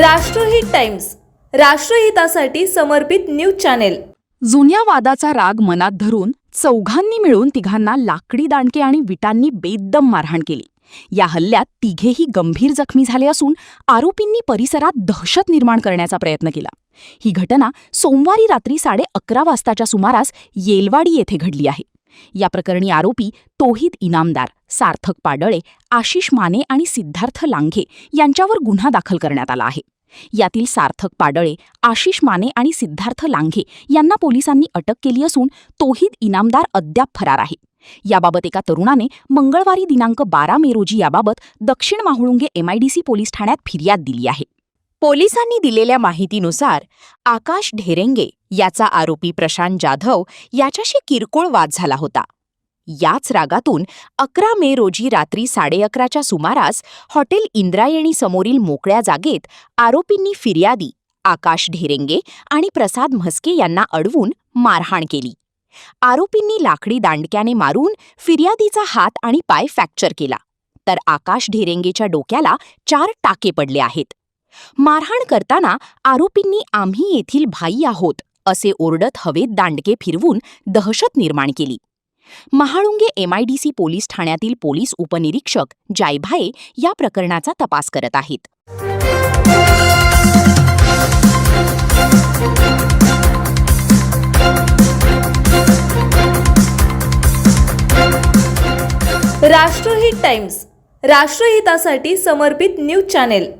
राष्ट्रहित टाइम्स, राष्ट्रहितासाठी समर्पित news channel. जुन्या वादाचा राग मनात धरून चौघांनी मिळून तिघांना लाकडी दांडके आणि विटांनी बेदम मारहाण केली। या हल्ल्यात तिघेही गंभीर जखमी झाले असून आरोपींनी परिसरात दहशत निर्माण करण्याचा प्रयत्न केला। ही घटना सोमवारी रात्री 11:30 वाजताच्या सुमारास येलवाडी येथे घडली आहे। या प्रकरणी आरोपी तौहीद इनामदार, सार्थक पाडळे, आशिष माने आणि सिद्धार्थ लांघे यांच्यावर गुन्हा दाखल करण्यात आला आहे। यातील सार्थक पाडळे, आशिष माने आणि सिद्धार्थ लांघे यांना पोलिसांनी अटक केली असून तौहीद इनामदार अद्याप फरार आहे। याबाबत एका तरुणाने मंगळवारी दिनांक 12 मे रोजी याबाबत दक्षिण माहुळुंगे MIDC पोलीस ठाण्यात फिर्याद दिली आहे। पोलिसांनी दिलेल्या माहितीनुसार आकाश ढेरेंगे याचा आरोपी प्रशांत जाधव याच्याशी किरकोळ वाद झाला होता। याच रागातून 11 मे रोजी रात्री 11:30च्या सुमारास हॉटेल इंद्रायणी समोरील मोकळ्या जागेत आरोपींनी फिर्यादी आकाश ढेरेंगे आणि प्रसाद म्हस्के यांना अडवून मारहाण केली। आरोपींनी लाकडी दांडक्याने मारून फिर्यादीचा हात आणि पाय फ्रॅक्चर केला, तर आकाश ढेरेंगेच्या डोक्याला 4 टाके पडले आहेत। मारहाण करताना आरोपींनी "आम्ही येथील भाई आहोत" असे ओरडत हवेत दांडके फिरवून दहशत निर्माण केली। महाळुंगे MIDC पोलीस ठाण्यातील पोलीस उपनिरीक्षक जायभाये या प्रकरणाचा तपास करत आहेत। राष्ट्रहित टाइम्स, राष्ट्रहितासाठी समर्पित न्यूज चॅनेल।